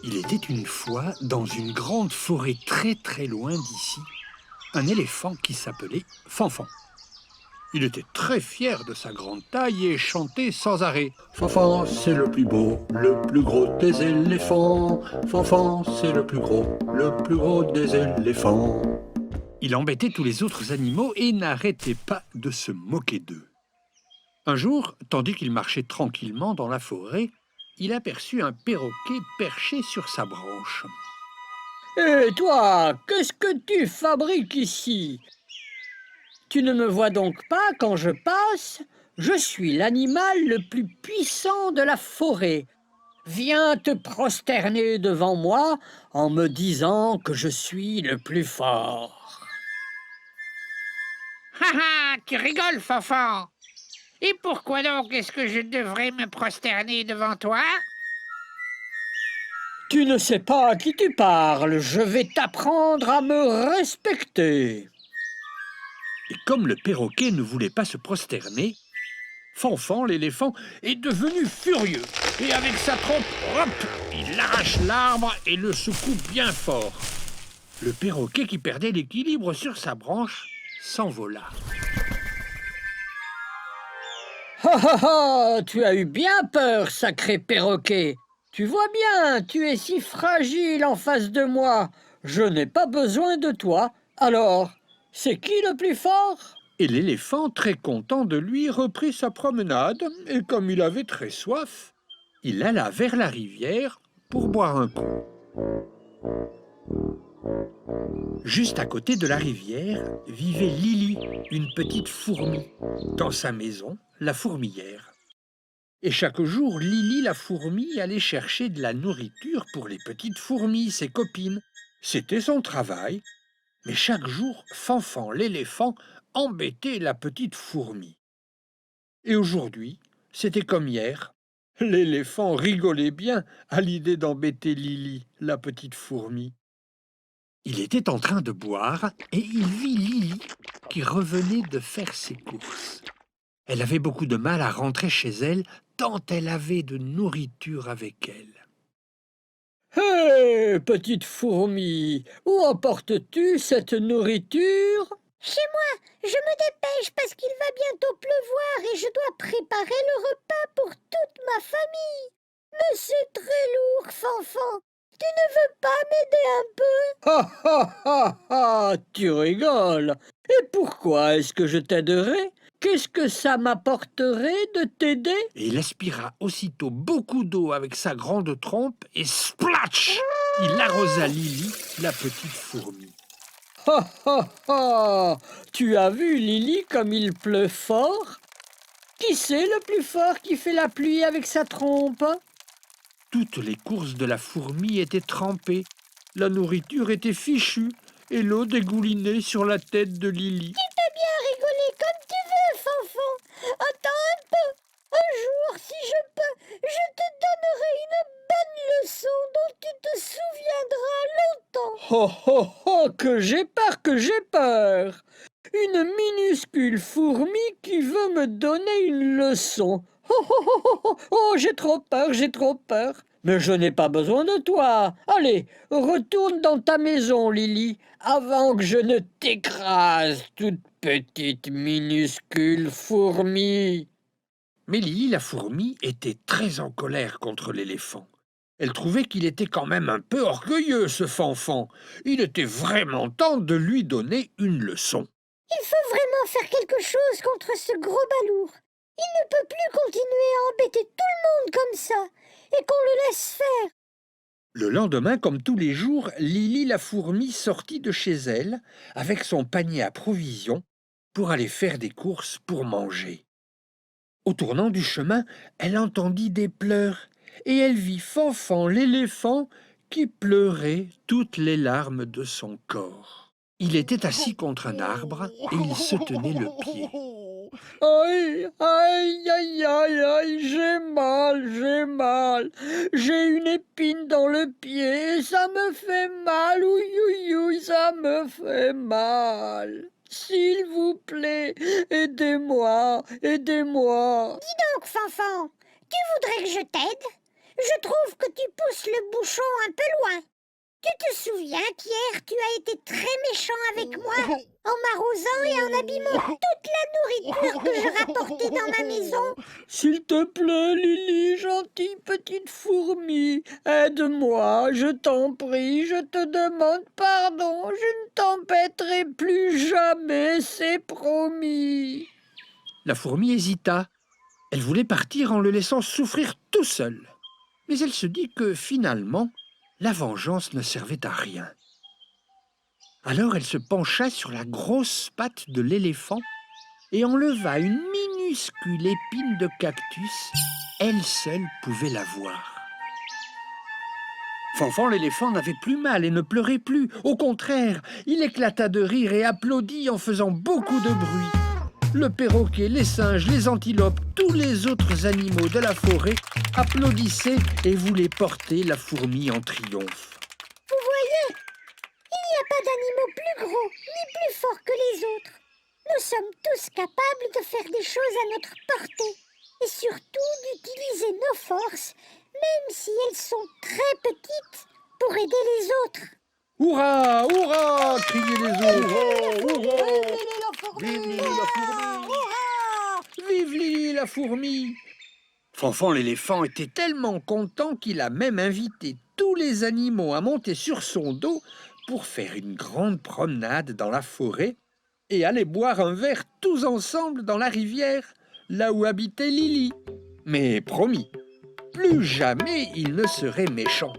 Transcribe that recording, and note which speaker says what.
Speaker 1: Il était une fois, dans une grande forêt très loin d'ici, un éléphant qui s'appelait Fanfan. Il était très fier de sa grande taille et chantait sans arrêt.
Speaker 2: Fanfan, c'est le plus beau, le plus gros des éléphants. Fanfan, c'est le plus gros des éléphants.
Speaker 1: Il embêtait tous les autres animaux et n'arrêtait pas de se moquer d'eux. Un jour, tandis qu'il marchait tranquillement dans la forêt, il aperçut un perroquet perché sur sa branche.
Speaker 3: « Hé, toi, qu'est-ce que tu fabriques ici? Tu ne me vois donc pas quand je passe? Je suis l'animal le plus puissant de la forêt. Viens te prosterner devant moi en me disant que je suis le plus fort. »
Speaker 4: Ha ha, tu rigoles, Fanfan. Et pourquoi donc est-ce que je devrais me prosterner devant toi?
Speaker 3: Tu ne sais pas à qui tu parles, je vais t'apprendre à me respecter.
Speaker 1: Et comme le perroquet ne voulait pas se prosterner, Fanfan, l'éléphant, est devenu furieux. Et avec sa trompe, hop, il arrache l'arbre et le secoue bien fort. Le perroquet, qui perdait l'équilibre sur sa branche, s'envola.
Speaker 3: Ha ha ha, tu as eu bien peur, sacré perroquet. Tu vois bien, tu es si fragile en face de moi. Je n'ai pas besoin de toi. Alors, c'est qui le plus fort?
Speaker 1: Et l'éléphant, très content de lui, reprit sa promenade, et comme il avait très soif, il alla vers la rivière pour boire un coup. Juste à côté de la rivière vivait Lily, une petite fourmi, dans sa maison, la fourmilière. Et chaque jour, Lily la fourmi allait chercher de la nourriture pour les petites fourmis, ses copines. C'était son travail. Mais chaque jour, Fanfan, l'éléphant, embêtait la petite fourmi. Et aujourd'hui, c'était comme hier. L'éléphant rigolait bien à l'idée d'embêter Lily, la petite fourmi. Il était en train de boire et il vit Lily qui revenait de faire ses courses. Elle avait beaucoup de mal à rentrer chez elle tant elle avait de nourriture avec elle.
Speaker 3: « Hé, petite fourmi, où emportes-tu cette nourriture ?»
Speaker 5: Chez moi, je me dépêche parce qu'il va bientôt pleuvoir et je dois préparer le repas pour toute ma famille. Mais c'est très lourd, Fanfan. Tu ne veux pas m'aider un peu?
Speaker 3: Ha ha ha ha, tu rigoles. Et pourquoi est-ce que je t'aiderais? Qu'est-ce que ça m'apporterait de t'aider?
Speaker 1: Et il aspira aussitôt beaucoup d'eau avec sa grande trompe et splatch! Il arrosa Lily, la petite fourmi.
Speaker 3: Ha ha ha! Tu as vu, Lily, comme il pleut fort? Qui c'est le plus fort qui fait la pluie avec sa trompe?
Speaker 1: Toutes les courses de la fourmi étaient trempées, la nourriture était fichue et l'eau dégoulinait sur la tête de Lily.
Speaker 5: Tu peux bien rigoler comme tu veux, Fanfan. Attends un peu. Un jour, si je peux, je te donnerai une bonne leçon dont tu te souviendras longtemps.
Speaker 3: Oh oh oh, que j'ai peur, que j'ai peur! Une minuscule fourmi qui veut me donner une leçon. Oh oh oh oh oh, oh, j'ai trop peur, j'ai trop peur. Mais je n'ai pas besoin de toi. Allez, retourne dans ta maison, Lily, avant que je ne t'écrase, toute petite minuscule fourmi.
Speaker 1: Mais Lily la fourmi était très en colère contre l'éléphant. Elle trouvait qu'il était quand même un peu orgueilleux, ce Fanfan. Il était vraiment temps de lui donner une leçon.
Speaker 5: Il faut vraiment faire quelque chose contre ce gros balourd. Il ne peut plus continuer à embêter tout le monde comme ça et qu'on le laisse faire.
Speaker 1: Le lendemain, comme tous les jours, Lily la fourmi sortit de chez elle avec son panier à provisions pour aller faire des courses pour manger. Au tournant du chemin, elle entendit des pleurs et elle vit Fanfan l'éléphant qui pleurait toutes les larmes de son corps. Il était assis contre un arbre et il se tenait le pied.
Speaker 3: Aïe, aïe, aïe, aïe, aïe, j'ai mal, j'ai mal. J'ai une épine dans le pied et ça me fait mal, ouï, ouï, ouï, ça me fait mal. S'il vous plaît, aidez-moi, aidez-moi.
Speaker 5: Donc, Fanfan, tu voudrais que je t'aide? Je trouve que tu pousses le bouchon un peu loin. Tu te souviens qu'hier tu as été très méchant avec moi en m'arrosant et en abîmant toute la nourriture que je rapportais dans ma maison?
Speaker 3: S'il te plaît, Lily, gentille petite fourmi, aide-moi, je t'en prie, je te demande pardon, je ne t'embêterai plus jamais, c'est promis.
Speaker 1: La fourmi hésita. Elle voulait partir en le laissant souffrir tout seul. Mais elle se dit que finalement, la vengeance ne servait à rien. Alors elle se pencha sur la grosse patte de l'éléphant et enleva une minuscule épine de cactus. Elle seule pouvait la voir. Fanfan l'éléphant n'avait plus mal et ne pleurait plus. Au contraire, il éclata de rire et applaudit en faisant beaucoup de bruit. Le perroquet, les singes, les antilopes, tous les autres animaux de la forêt applaudissaient et voulaient porter la fourmi en triomphe.
Speaker 5: Vous voyez, il n'y a pas d'animaux plus gros ni plus forts que les autres. Nous sommes tous capables de faire des choses à notre portée et surtout d'utiliser nos forces, même si elles sont très petites, pour aider les autres.
Speaker 1: Hurrah, hurrah, criaient les autres.
Speaker 5: Vive
Speaker 1: Vive Lily la fourmi! Vive Lily la fourmi! Fanfan l'éléphant était tellement content qu'il a même invité tous les animaux à monter sur son dos pour faire une grande promenade dans la forêt et aller boire un verre tous ensemble dans la rivière, là où habitait Lily. Mais promis, plus jamais il ne serait méchant.